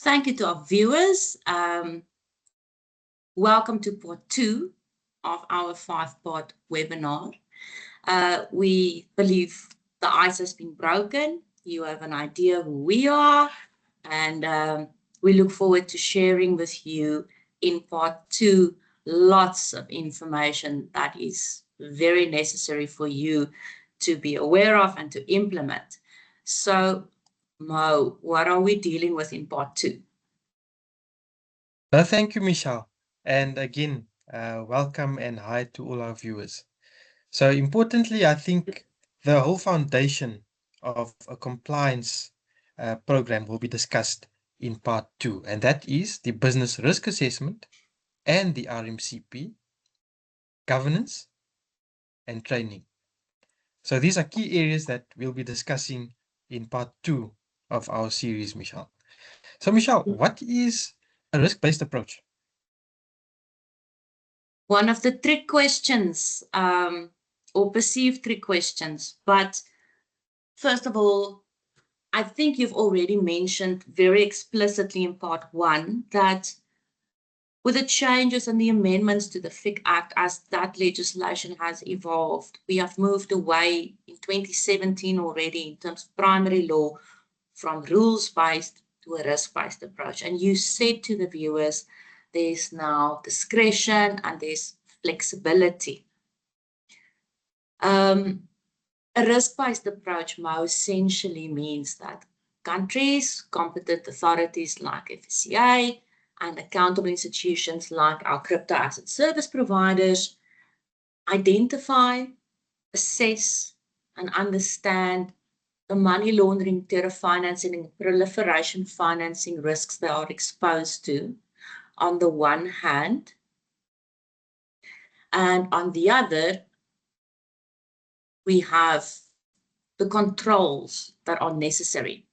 Thank you to our viewers. Welcome to part 2 of our 5-part webinar. We believe the ice has been broken. You have an idea who we are, and we look forward to sharing with you in part 2 lots of information that is very necessary for you to be aware of and to implement. So, Mo, what are we dealing with in part 2? Thank you, Michele. And again, welcome and hi to all our viewers. So importantly, I think the whole foundation of a compliance program will be discussed in part 2, and that is the business risk assessment and the RMCP, governance and training. So these are key areas that we'll be discussing in part 2 of our series, Michele. So Michele, what is a risk-based approach? One of the trick questions, or perceived trick questions. But first of all, I think you've already mentioned very explicitly in part 1 that with the changes and the amendments to the FIC Act, as that legislation has evolved, we have moved away in 2017 already in terms of primary law from rules-based to a risk-based approach. And you said to the viewers, there's now discretion and there's flexibility. A risk-based approach more essentially means that countries, competent authorities like FSCA, and accountable institutions like our crypto asset service providers identify, assess, and understand the money laundering, terror financing, and proliferation financing risks they are exposed to on the one hand, and on the other, we have the controls that are necessary.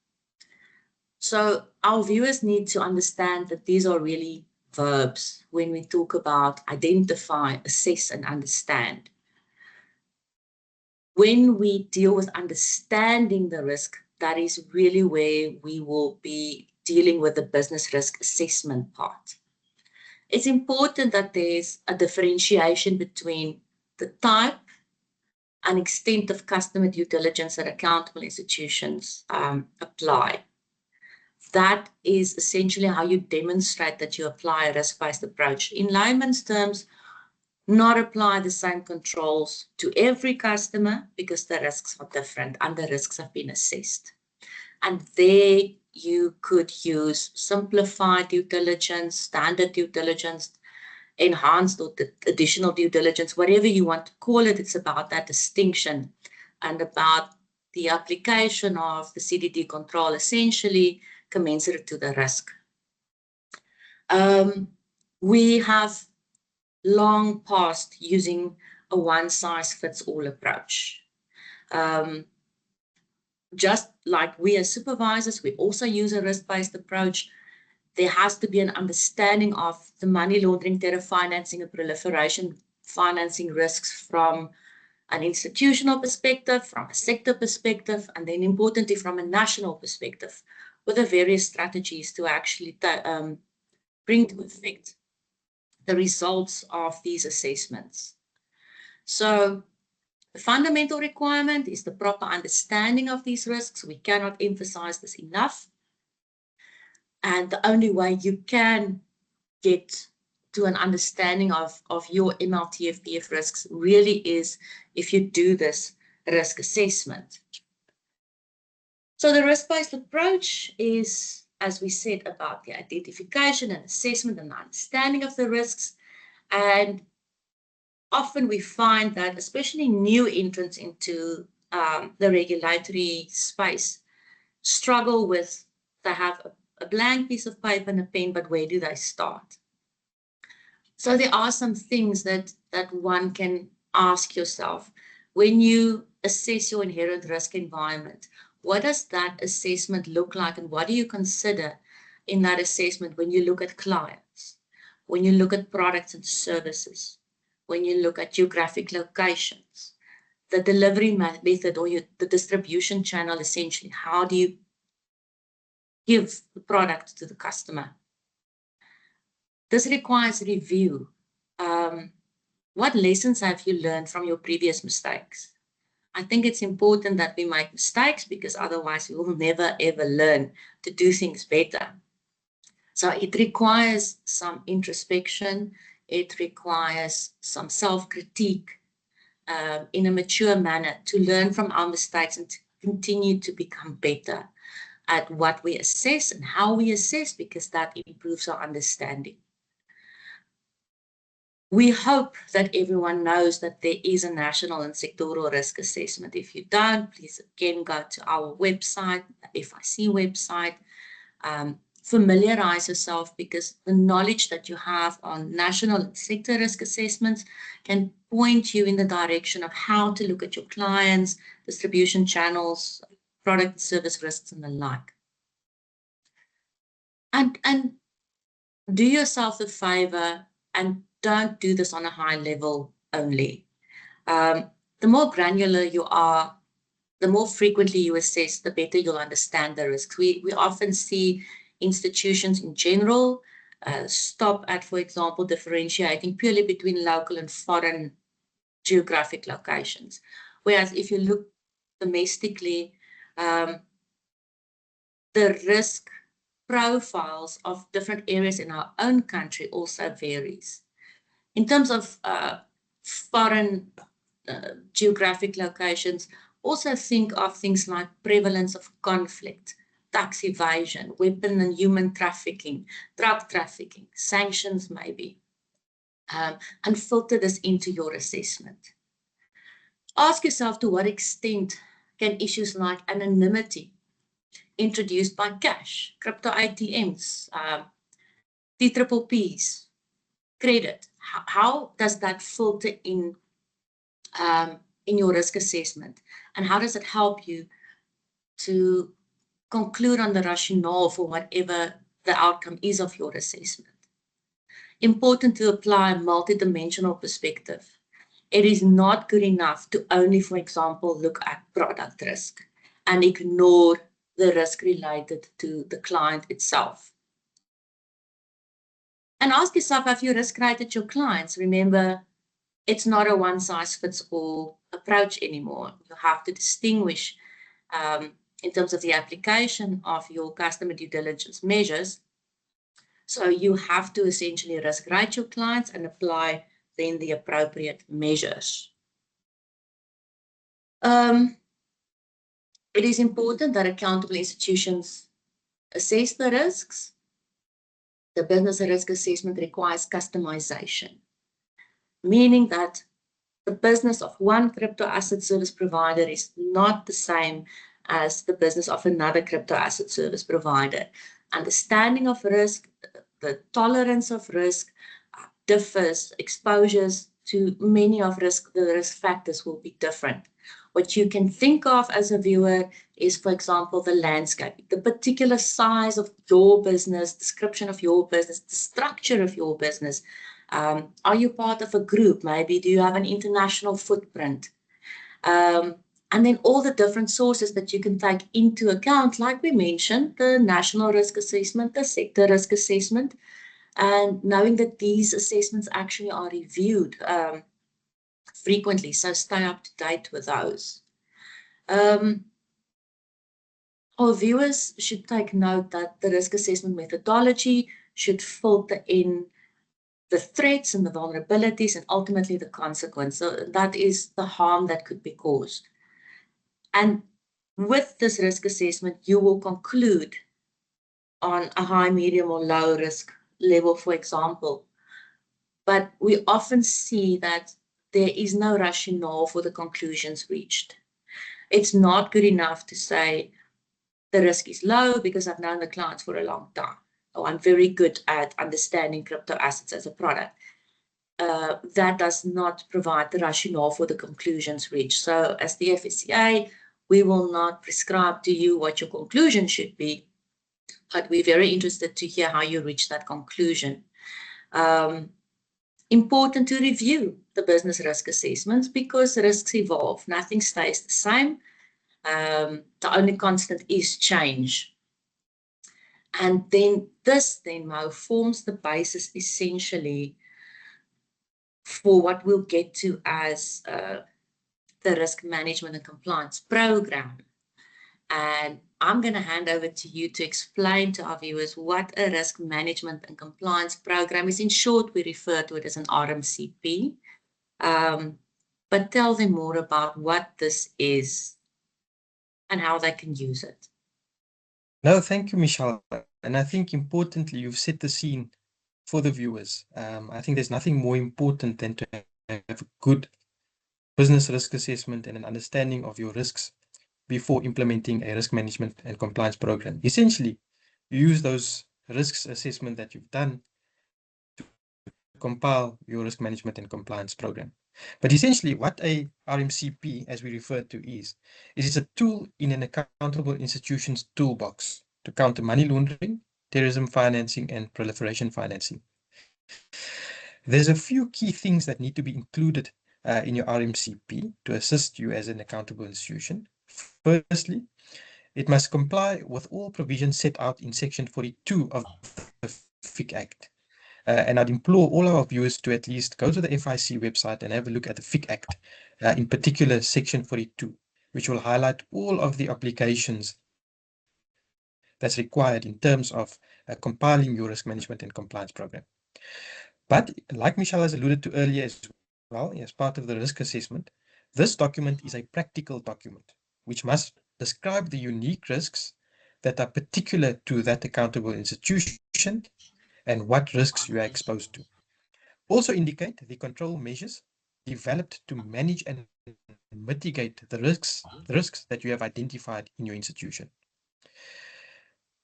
So our viewers need to understand that these are really verbs when we talk about identify, assess, and understand. When we deal with understanding the risk, that is really where we will be dealing with the business risk assessment part. It's important that there's a differentiation between the type and extent of customer due diligence that accountable institutions apply. That is essentially how you demonstrate that you apply a risk-based approach. In layman's terms, not apply the same controls to every customer because the risks are different and the risks have been assessed. And there you could use simplified due diligence, standard due diligence, enhanced or additional due diligence, whatever you want to call it. It's about that distinction and about the application of the CDD control essentially commensurate to the risk. We have long past using a one-size-fits-all approach. Just like we as supervisors, we also use a risk-based approach. There has to be an understanding of the money laundering, terror financing, and proliferation financing risks from an institutional perspective, from a sector perspective, and then importantly from a national perspective, with the various strategies to actually bring to effect the results of these assessments. So the fundamental requirement is the proper understanding of these risks. We cannot emphasize this enough. And the only way you can get to an understanding of your MLTFPF risks really is if you do this risk assessment. So the risk-based approach is, as we said, about the identification and assessment and understanding of the risks. And often we find that especially new entrants into the regulatory space struggle with, they have a blank piece of paper and a pen, but where do they start? So there are some things that one can ask yourself when you assess your inherent risk environment. What does that assessment look like, and what do you consider in that assessment when you look at clients, when you look at products and services, when you look at geographic locations, the delivery method or the distribution channel essentially? How do you give the product to the customer. This requires review. What lessons have you learned from your previous mistakes? I think it's important that we make mistakes because otherwise we will never ever learn to do things better. So it requires some introspection. It requires some self-critique in a mature manner to learn from our mistakes and to continue to become better at what we assess and how we assess, because that improves our understanding. We hope that everyone knows that there is a national and sectoral risk assessment. If you don't, please again go to our website, the FIC website. Familiarize yourself, because the knowledge that you have on national and sector risk assessments can point you in the direction of how to look at your clients, distribution channels, product and service risks, and the like. And do yourself a favor and don't do this on a high level only. The more granular you are, the more frequently you assess, the better you'll understand the risks. We often see institutions in general stop at, for example, differentiating purely between local and foreign geographic locations. Whereas if you look domestically, the risk profiles of different areas in our own country also varies. In terms of foreign geographic locations, also think of things like prevalence of conflict, tax evasion, weapon and human trafficking, drug trafficking, sanctions maybe, and filter this into your assessment. Ask yourself, to what extent can issues like anonymity introduced by cash, crypto ATMs, TPPs, credit, how does that filter in your risk assessment? And how does it help you to conclude on the rationale for whatever the outcome is of your assessment? Important to apply a multidimensional perspective. It is not good enough to only, for example, look at product risk and ignore the risk related to the client itself. And ask yourself, have you risk rated your clients? Remember, it's not a one-size-fits-all approach anymore. You have to distinguish in terms of the application of your customer due diligence measures. So you have to essentially risk rate your clients and apply then the appropriate measures. It is important that accountable institutions assess the risks. The business risk assessment requires customization, meaning that the business of one crypto asset service provider is not the same as the business of another crypto asset service provider. Understanding of risk, the tolerance of risk differs. Exposures to many of the risk factors will be different. What you can think of as a viewer is, for example, the landscape, the particular size of your business, description of your business, the structure of your business. Are you part of a group? Maybe do you have an international footprint? And then all the different sources that you can take into account, like we mentioned, the national risk assessment, the sector risk assessment, and knowing that these assessments actually are reviewed frequently, so stay up to date with those. Our viewers should take note that the risk assessment methodology should filter in the threats and the vulnerabilities and ultimately the consequence. So that is the harm that could be caused. And with this risk assessment, you will conclude on a high, medium, or low risk level, for example. But we often see that there is no rationale for the conclusions reached. It's not good enough to say the risk is low because I've known the clients for a long time, or I'm very good at understanding crypto assets as a product. That does not provide the rationale for the conclusions reached. So as the FSCA, we will not prescribe to you what your conclusion should be, but we're very interested to hear how you reach that conclusion. Important to review the business risk assessments because risks evolve. Nothing stays the same. The only constant is change. And then this, Mo, forms the basis essentially for what we'll get to as the risk management and compliance program. And I'm going to hand over to you to explain to our viewers what a risk management and compliance program is. In short, we refer to it as an RMCP. But tell them more about what this is and how they can use it. No, thank you, Michele. And I think importantly, you've set the scene for the viewers. I think there's nothing more important than to have a good business risk assessment and an understanding of your risks before implementing a risk management and compliance program. Essentially, you use those risks assessment that you've done to compile your risk management and compliance program. But essentially, what a RMCP, as we refer to, is it's a tool in an accountable institution's toolbox to counter money laundering, terrorism financing, and proliferation financing. There's a few key things that need to be included in your RMCP to assist you as an accountable institution. Firstly, it must comply with all provisions set out in Section 42 of the FIC Act. And I'd implore all our viewers to at least go to the FIC website and have a look at the FIC Act, in particular Section 42, which will highlight all of the obligations that's required in terms of compiling your risk management and compliance program. But like Michele has alluded to earlier as well, as part of the risk assessment, this document is a practical document which must describe the unique risks that are particular to that accountable institution and what risks you are exposed to. Also indicate the control measures developed to manage and mitigate the risks that you have identified in your institution.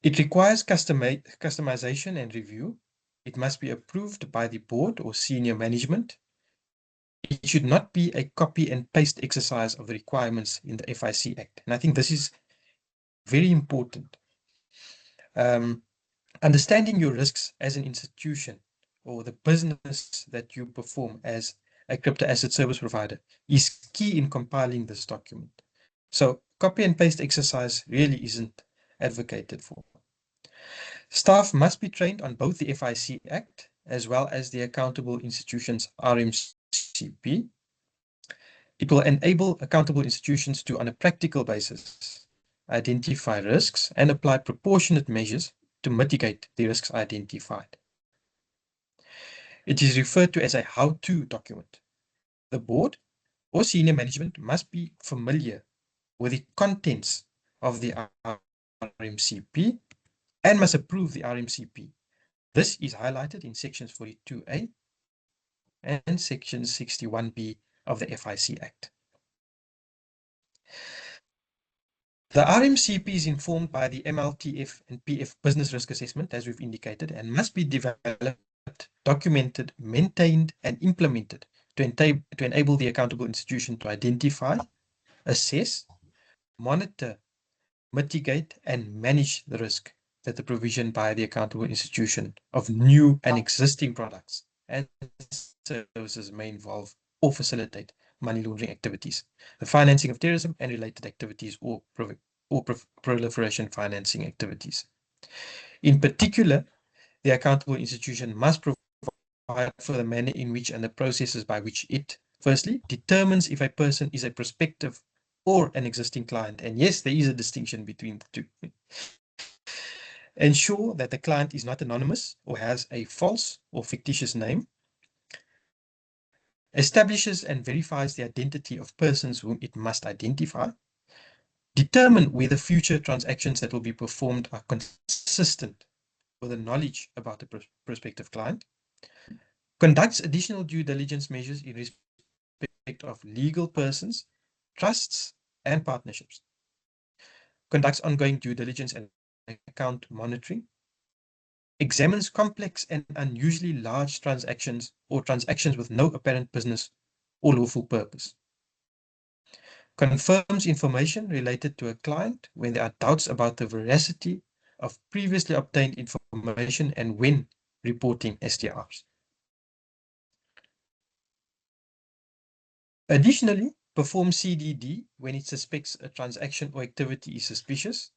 It requires customization and review. It must be approved by the board or senior management. It should not be a copy and paste exercise of the requirements in the FIC Act. And I think this is very important. Understanding your risks as an institution or the business that you perform as a crypto asset service provider is key in compiling this document. So copy and paste exercise really isn't advocated for. Staff must be trained on both the FIC Act as well as the Accountable Institutions RMCP. It will enable accountable institutions to, on a practical basis, identify risks and apply proportionate measures to mitigate the risks identified. It is referred to as a how-to document. The board or senior management must be familiar with the contents of the RMCP and must approve the RMCP. This is highlighted in sections 42A and section 61B of the FIC Act. The RMCP is informed by the MLTF and PF business risk assessment, as we've indicated, and must be developed, documented, maintained, and implemented to enable the accountable institution to identify, assess, monitor, mitigate, and manage the risk that the provision by the accountable institution of new and existing products and services may involve or facilitate money laundering activities, the financing of terrorism and related activities, or proliferation financing activities. In particular, the accountable institution must provide for the manner in which and the processes by which it, firstly, determines if a person is a prospective or an existing client. And yes, there is a distinction between the two. Ensure that the client is not anonymous or has a false or fictitious name. Establishes and verifies the identity of persons whom it must identify. Determine whether future transactions that will be performed are consistent with the knowledge about the prospective client. Conducts additional due diligence measures in respect of legal persons, trusts, and partnerships. Conducts ongoing due diligence and account monitoring. Examines complex and unusually large transactions or transactions with no apparent business or lawful purpose. Confirms information related to a client when there are doubts about the veracity of previously obtained information and when reporting STRs. Additionally, perform CDD when it suspects a transaction or activity is suspicious.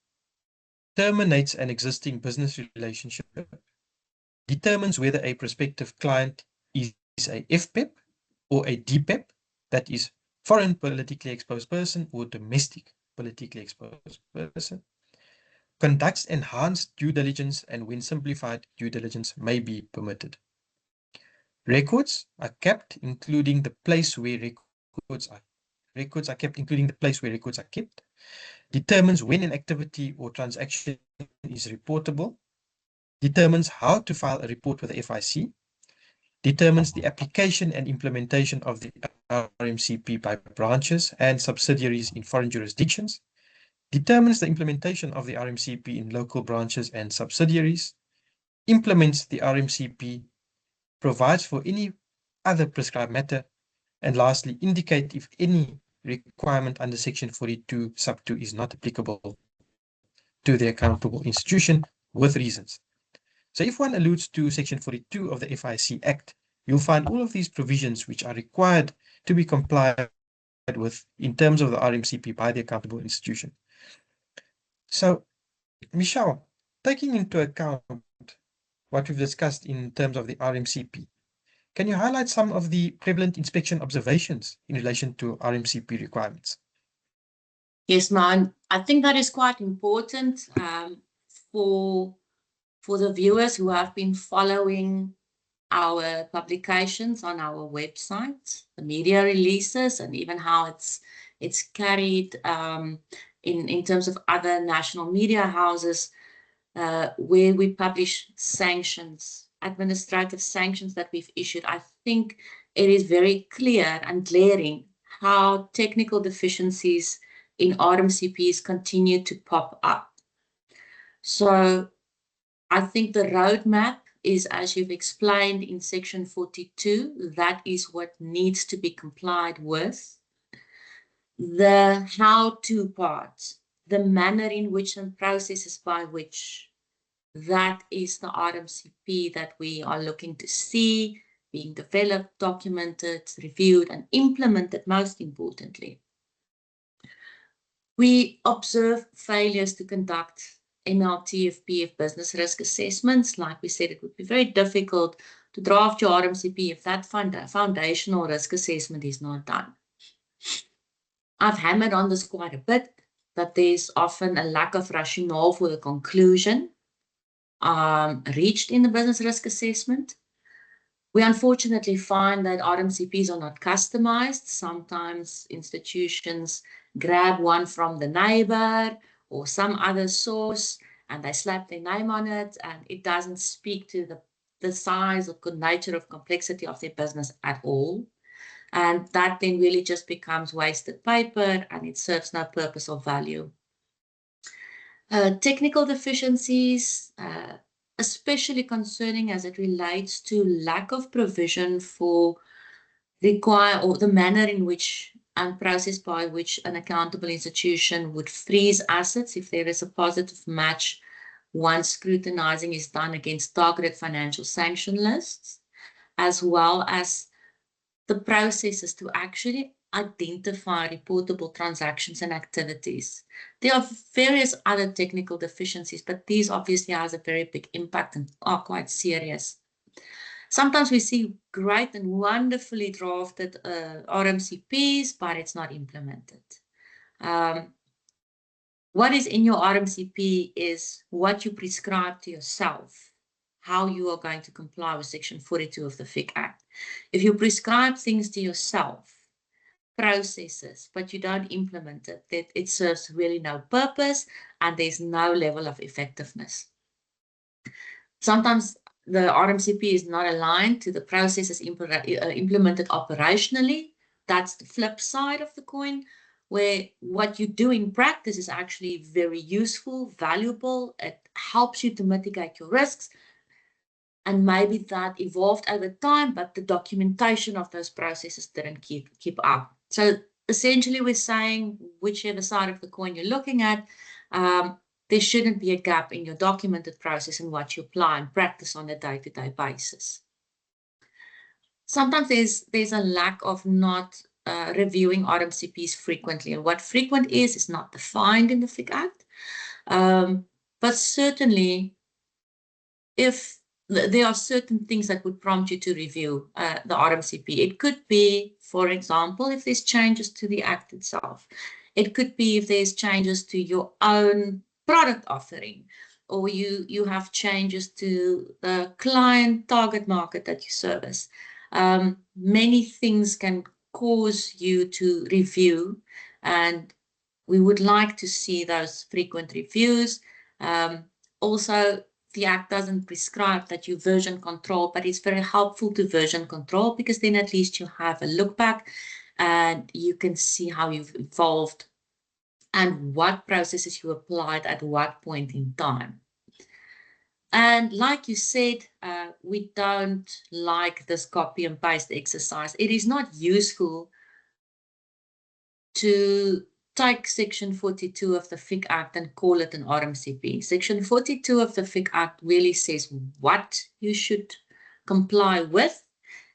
terminates an existing business relationship, determines whether a prospective client is a FPEP or a DPEP, that is foreign politically exposed person or domestic politically exposed person, conducts enhanced due diligence, and when simplified due diligence may be permitted. Records are kept, including the place where records are kept, including the place where records are kept, determines when an activity or transaction is reportable, determines how to file a report with the FIC, determines the application and implementation of the RMCP by branches and subsidiaries in foreign jurisdictions, determines the implementation of the RMCP in local branches and subsidiaries, implements the RMCP, provides for any other prescribed matter, and lastly, indicate if any requirement under Section 42 sub 2 is not applicable to the accountable institution with reasons. So if one alludes to Section 42 of the FIC Act, you'll find all of these provisions which are required to be complied with in terms of the RMCP by the accountable institution. So, Michele, taking into account what we've discussed in terms of the RMCP, can you highlight some of the prevalent inspection observations in relation to RMCP requirements? Yes, man. I think that is quite important for the viewers who have been following our publications on our website, the media releases, and even how it's carried in terms of other national media houses, where we publish sanctions, administrative sanctions that we've issued. I think it is very clear and glaring how technical deficiencies in RMCPs continue to pop up. So I think the roadmap is, as you've explained in Section 42, that is what needs to be complied with. The how-to part, the manner in which and processes by which, that is the RMCP that we are looking to see being developed, documented, reviewed, and implemented, most importantly. We observe failures to conduct MLTFP business risk assessments. Like we said, it would be very difficult to draft your RMCP if that foundational risk assessment is not done. I've hammered on this quite a bit, that there's often a lack of rationale for the conclusion reached in the business risk assessment. We unfortunately find that RMCPs are not customized. Sometimes institutions grab one from the neighbor or some other source, and they slap their name on it, and it doesn't speak to the size or good nature of complexity of their business at all. And that then really just becomes wasted paper, and it serves no purpose or value. Technical deficiencies, especially concerning as it relates to lack of provision for the manner in which and process by which an accountable institution would freeze assets if there is a positive match once scrutinizing is done against targeted financial sanction lists, as well as the processes to actually identify reportable transactions and activities. There are various other technical deficiencies, but these obviously has a very big impact and are quite serious. Sometimes we see great and wonderfully drafted RMCPs, but it's not implemented. What is in your RMCP is what you prescribe to yourself, how you are going to comply with Section 42 of the FIC Act. If you prescribe things to yourself, processes, but you don't implement it, that it serves really no purpose and there's no level of effectiveness. Sometimes the RMCP is not aligned to the processes implemented operationally. That's the flip side of the coin, where what you do in practice is actually very useful, valuable. It helps you to mitigate your risks. And maybe that evolved over time, but the documentation of those processes didn't keep up. So essentially we're saying, whichever side of the coin you're looking at, there shouldn't be a gap in your documented process and what you apply and practice on a day-to-day basis. Sometimes there's a lack of not reviewing RMCPs frequently, and what frequent is not defined in the FIC Act. But certainly, if there are certain things that would prompt you to review the RMCP. It could be, for example, if there's changes to the Act itself. It could be if there's changes to your own product offering, or you have changes to the client target market that you service. Many things can cause you to review, and we would like to see those frequent reviews. Also, the Act doesn't prescribe that you version control, but it's very helpful to version control, because then at least you have a look back and you can see how you've evolved and what processes you applied at what point in time. And like you said, we don't like this copy and paste exercise. It is not useful to take Section 42 of the FIC Act and call it an RMCP. Section 42 of the FIC Act really says what you should comply with.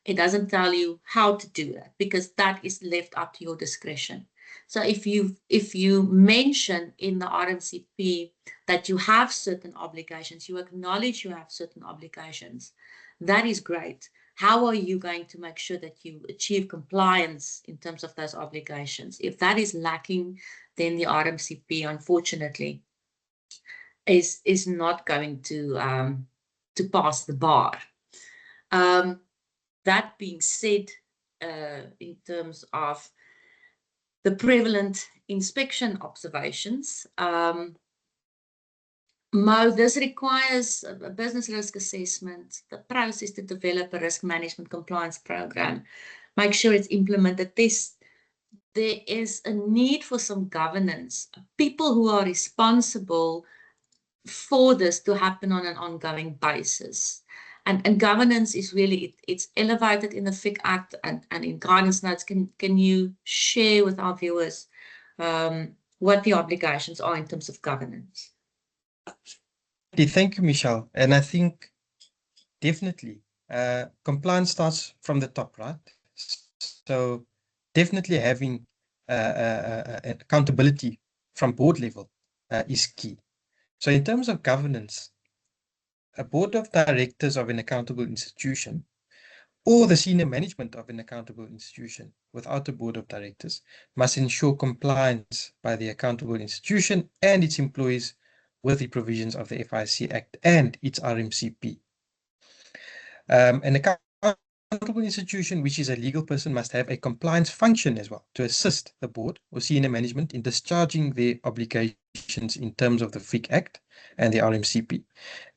It doesn't tell you how to do that, because that is left up to your discretion. So if you mention in the RMCP that you have certain obligations, you acknowledge you have certain obligations, that is great. How are you going to make sure that you achieve compliance in terms of those obligations? If that is lacking, then the RMCP, unfortunately, is not going to pass the bar. That being said, in terms of the prevalent inspection observations, Mo, this requires a business risk assessment, the process to develop a risk management compliance program, make sure it's implemented. There is a need for some governance, people who are responsible for this to happen on an ongoing basis. And governance is really, it's elevated in the FIC Act and in guidance notes. Can you share with our viewers what the obligations are in terms of governance? Thank you, Michele. And I think definitely compliance starts from the top, right? So definitely having accountability from board level is key. So in terms of governance, a board of directors of an accountable institution or the senior management of an accountable institution without a board of directors must ensure compliance by the accountable institution and its employees with the provisions of the FIC Act and its RMCP. An accountable institution, which is a legal person, must have a compliance function as well to assist the board or senior management in discharging their obligations in terms of the FIC Act and the RMCP,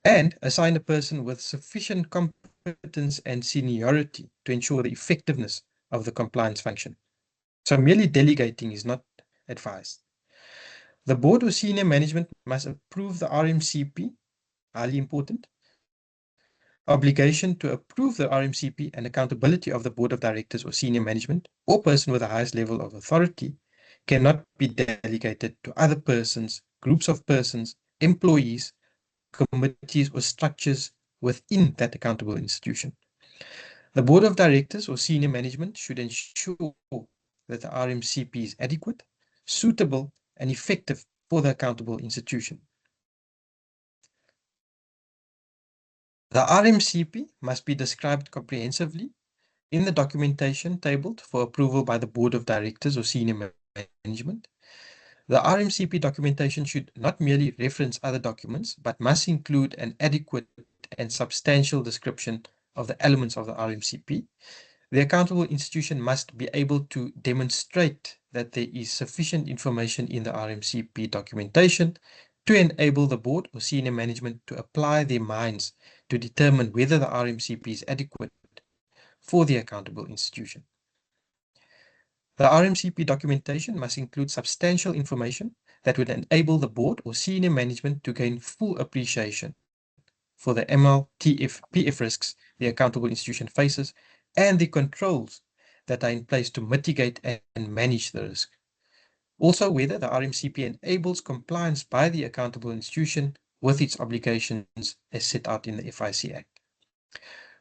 and assign a person with sufficient competence and seniority to ensure the effectiveness of the compliance function. So merely delegating is not advised. The board or senior management must approve the RMCP, highly important, obligation to approve the RMCP and accountability of the board of directors or senior management or person with the highest level of authority cannot be delegated to other persons, groups of persons, employees, committees or structures within that accountable institution. The board of directors or senior management should ensure that the RMCP is adequate, suitable, and effective for the accountable institution. The RMCP must be described comprehensively in the documentation tabled for approval by the board of directors or senior management. The RMCP documentation should not merely reference other documents, but must include an adequate and substantial description of the elements of the RMCP. The accountable institution must be able to demonstrate that there is sufficient information in the RMCP documentation to enable the board or senior management to apply their minds to determine whether the RMCP is adequate for the accountable institution. The RMCP documentation must include substantial information that would enable the board or senior management to gain full appreciation for the ML, TF, PF risks the accountable institution faces and the controls that are in place to mitigate and manage the risk. Also, whether the RMCP enables compliance by the accountable institution with its obligations as set out in the FIC Act.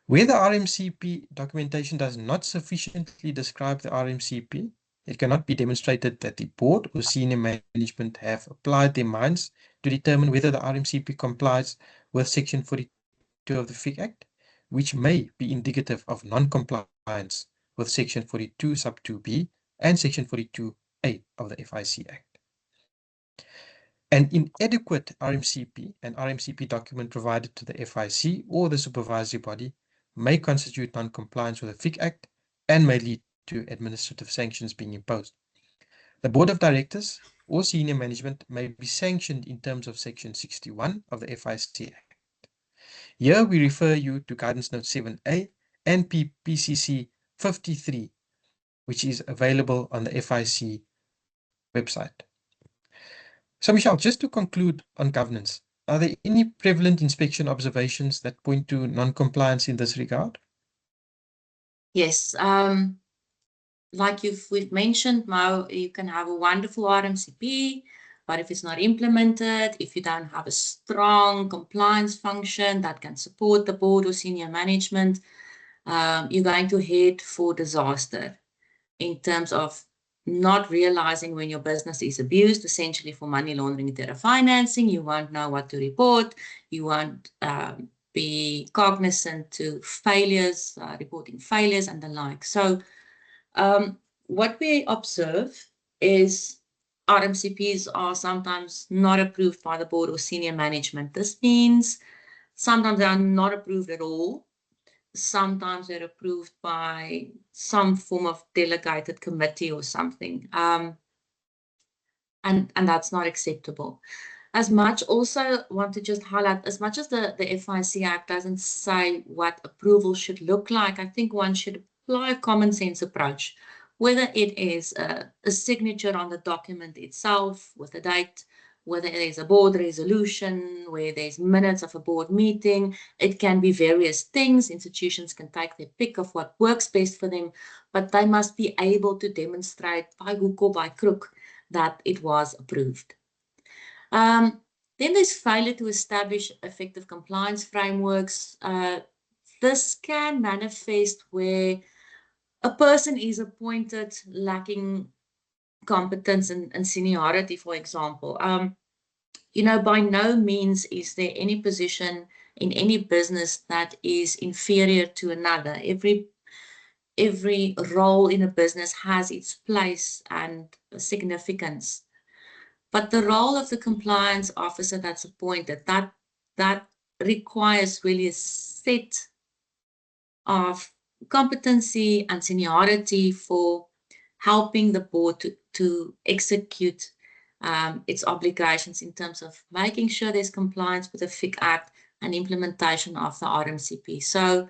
Where the RMCP documentation does not sufficiently describe the RMCP, it cannot be demonstrated that the board or senior management have applied their minds to determine whether the RMCP complies with Section 42 of the FIC Act, which may be indicative of non-compliance with Section 42 sub 2B and Section 42A of the FIC Act. An inadequate RMCP and RMCP document provided to the FIC or the supervisory body may constitute non-compliance with the FIC Act and may lead to administrative sanctions being imposed. The Board of Directors or senior management may be sanctioned in terms of Section 61 of the FIC Act. Here we refer you to Guidance Note 7A and PCC 53, which is available on the FIC website. So Michele, just to conclude on governance, are there any prevalent inspection observations that point to non-compliance in this regard? Yes, like we've mentioned, Mo, you can have a wonderful RMCP, but if it's not implemented, if you don't have a strong compliance function that can support the board or senior management, you're going to head for disaster in terms of not realizing when your business is abused, essentially for money laundering and terror financing. You won't know what to report. You won't be cognizant to failures, reporting failures and the like. So what we observe is RMCPs are sometimes not approved by the board or senior management. This means sometimes they are not approved at all. Sometimes they're approved by some form of delegated committee or something. And that's not acceptable. As much also want to just highlight, as much as the FIC Act doesn't say what approval should look like, I think one should apply a common sense approach, whether it is a signature on the document itself with a date, whether there's a board resolution, where there's minutes of a board meeting. It can be various things. Institutions can take their pick of what works best for them, but they must be able to demonstrate by hook or by crook that it was approved. Then there's failure to establish effective compliance frameworks. This can manifest where a person is appointed lacking competence and seniority, for example. You know, by no means is there any position in any business that is inferior to another. Every role in a business has its place and significance. But the role of the compliance officer that's appointed, that requires really a set of competency and seniority for helping the board to execute its obligations in terms of making sure there's compliance with the FIC Act and implementation of the RMCP. So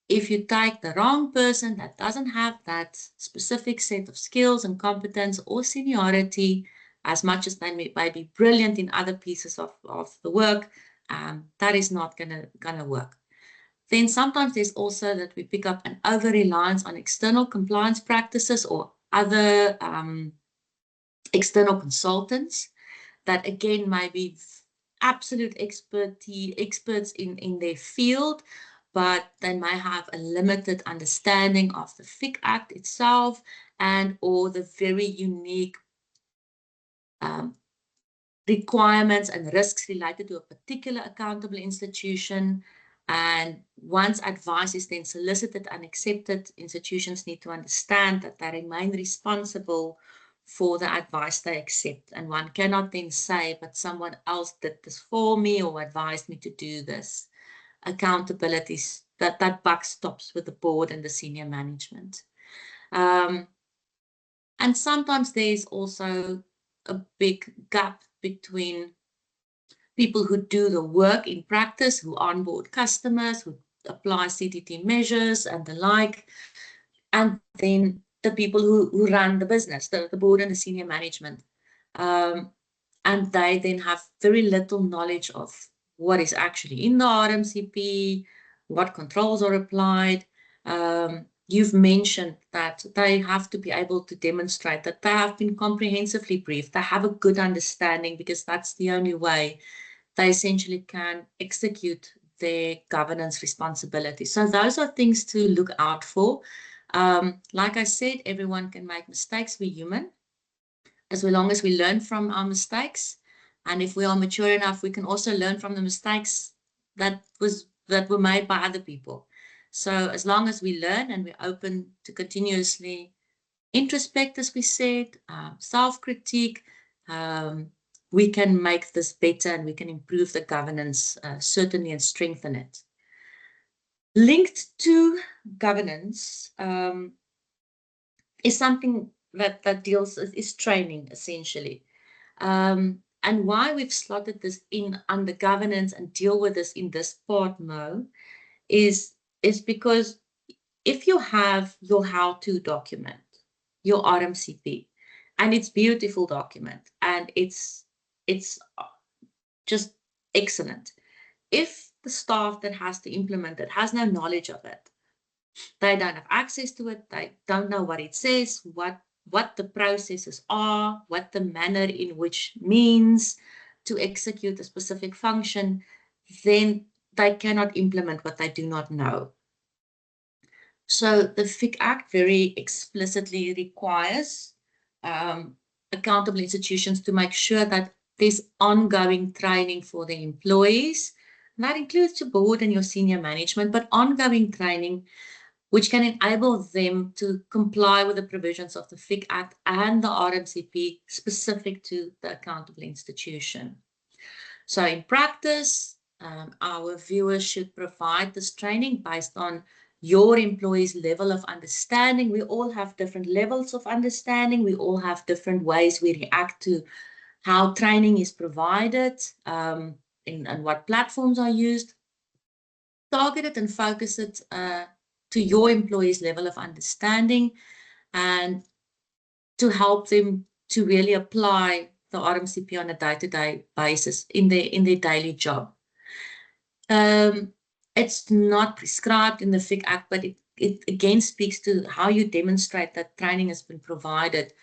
if you take the wrong person that doesn't have that specific set of skills and competence or seniority, as much as they may be brilliant in other pieces of the work, that is not gonna work. Then sometimes there's also that we pick up an over-reliance on external compliance practices or other external consultants that again may be absolute experts in their field, but they may have a limited understanding of the FIC Act itself and or the very unique requirements and risks related to a particular accountable institution. And once advice is then solicited and accepted, institutions need to understand that they remain responsible for the advice they accept. And one cannot then say, but someone else did this for me or advised me to do this. Accountability, that buck stops with the board and the senior management. And sometimes there's also a big gap between people who do the work in practice, who onboard customers, who apply CTT measures and the like, and then the people who run the business, the board and the senior management. And they then have very little knowledge of what is actually in the RMCP, what controls are applied. You've mentioned that they have to be able to demonstrate that they have been comprehensively briefed, they have a good understanding, because that's the only way they essentially can execute their governance responsibility. So those are things to look out for. Like I said, everyone can make mistakes. We're human. As long as we learn from our mistakes, And if we are mature enough, we can also learn from the mistakes that were made by other people. So as long as we learn and we're open to continuously introspect, as we said, self-critique, we can make this better and we can improve the governance, certainly, and strengthen it. Linked to governance is something that deals is training, essentially. And why we've slotted this in under governance and deal with this in this part, Mo, is because if you have your how-to document, your RMCP, and it's beautiful document, and it's just excellent. If the staff that has to implement it has no knowledge of it, they don't have access to it, they don't know what it says, what the processes are, what the manner in which means to execute a specific function, then they cannot implement what they do not know. So the FIC Act very explicitly requires accountable institutions to make sure that there's ongoing training for the employees. And that includes your board and your senior management, but ongoing training which can enable them to comply with the provisions of the FIC Act and the RMCP specific to the accountable institution. So in practice, our viewers should provide this training based on your employees' level of understanding. We all have different levels of understanding. We all have different ways we react to how training is provided and what platforms are used. Target it and focus it to your employees' level of understanding and to help them to really apply the RMCP on a day-to-day basis in their daily job. It's not prescribed in the FIC Act, but it again speaks to how you demonstrate that training has been provided.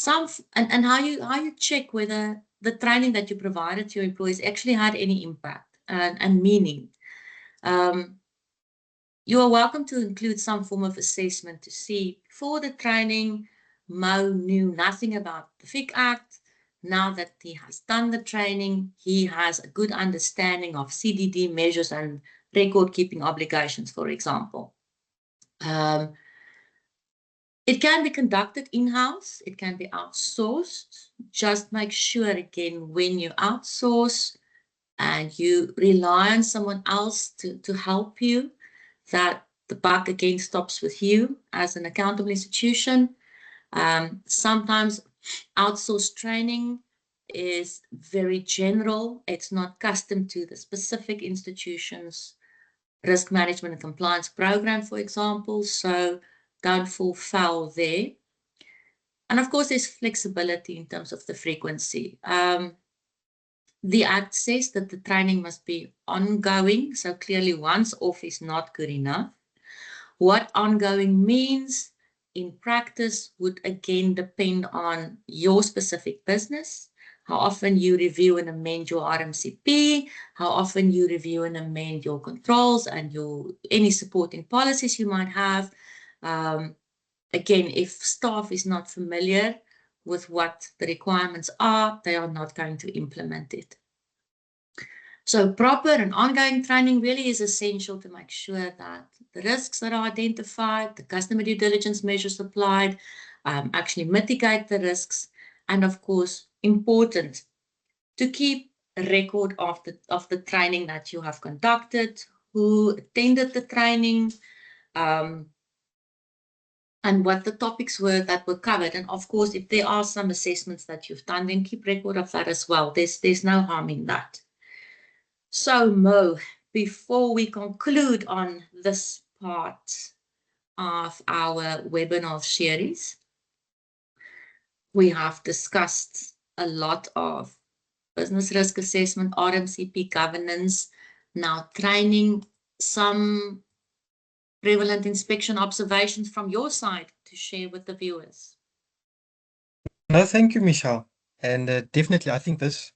And how you check whether the training that you provided to your employees actually had any impact and meaning. You are welcome to include some form of assessment to see before the training, Mo knew nothing about the FIC Act. Now that he has done the training, he has a good understanding of CDD measures and record-keeping obligations, for example. It can be conducted in-house. It can be outsourced. Just make sure, again, when you outsource and you rely on someone else to help you, that the buck again stops with you as an accountable institution. Sometimes outsourced training is very general. It's not custom to the specific institution's risk management and compliance program, for example. So don't fall foul there. And of course, there's flexibility in terms of the frequency. The Act says that the training must be ongoing, so clearly once off is not good enough. What ongoing means in practice would again depend on your specific business, how often you review and amend your RMCP, how often you review and amend your controls and any supporting policies you might have. Again, if staff is not familiar with what the requirements are, they are not going to implement it. So proper and ongoing training really is essential to make sure that the risks that are identified, the customer due diligence measures applied, actually mitigate the risks. And of course, important to keep a record of the training that you have conducted, who attended the training, and what the topics were that were covered. And of course, if there are some assessments that you've done, then keep record of that as well. There's no harm in that. So Mo, before we conclude on this part of our webinar series, we have discussed a lot of business risk assessment, RMCP governance, now training, some prevalent inspection observations from your side to share with the viewers. No, thank you, Michele. And definitely, I think this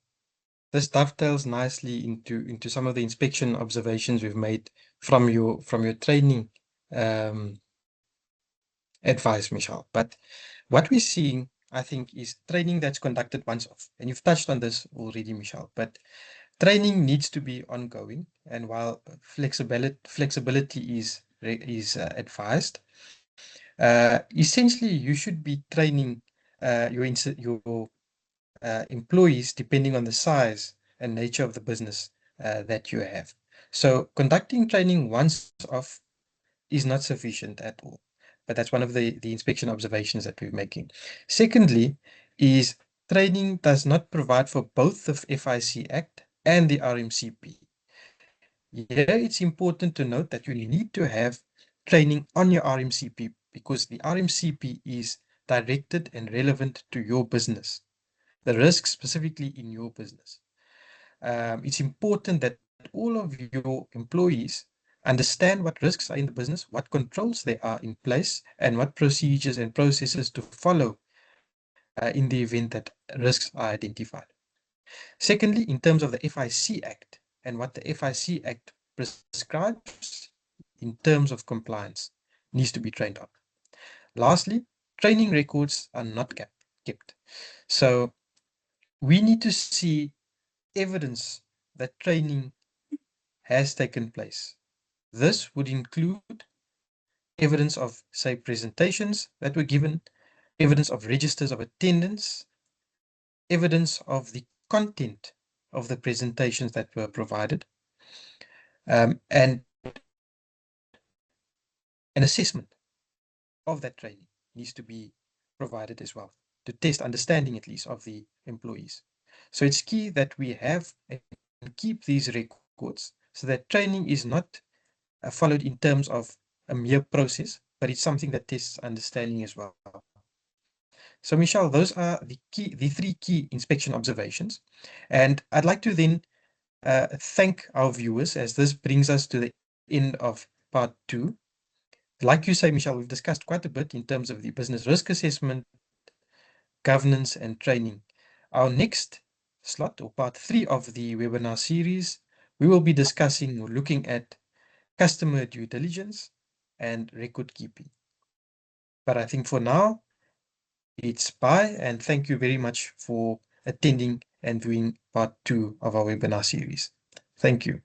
dovetails nicely into some of the inspection observations we've made from your training advice, Michele. But what we're seeing I think, is training that's conducted once off. And you've touched on this already, Michele, but training needs to be ongoing. And while flexibility is advised, essentially you should be training your employees depending on the size and nature of the business that you have. So conducting training once off is not sufficient at all. But that's one of the inspection observations that we're making. Secondly, is training does not provide for both the FIC Act and the RMCP. Here, it's important to note that you need to have training on your RMCP because the RMCP is directed and relevant to your business, the risks specifically in your business. It's important that all of your employees understand what risks are in the business, what controls there are in place, and what procedures and processes to follow in the event that risks are identified. Secondly, in terms of the FIC Act and what the FIC Act prescribes in terms of compliance needs to be trained on. Lastly, training records are not kept. So we need to see evidence that training has taken place. This would include evidence of, say, presentations that were given, evidence of registers of attendance, evidence of the content of the presentations that were provided, and an assessment of that training needs to be provided as well to test understanding at least of the employees. So it's key that we have and keep these records so that training is not followed in terms of a mere process, but it's something that tests understanding as well. So Michele, those are the three key inspection observations. And I'd like to then thank our viewers as this brings us to the end of part 2. Like you say, Michele, we've discussed quite a bit in terms of the business risk assessment, governance, and training. Our next slot, or part 3 of the webinar series, we will be discussing or looking at customer due diligence and record keeping. But I think for now, it's bye, and thank you very much for attending and viewing part 2 of our webinar series. Thank you.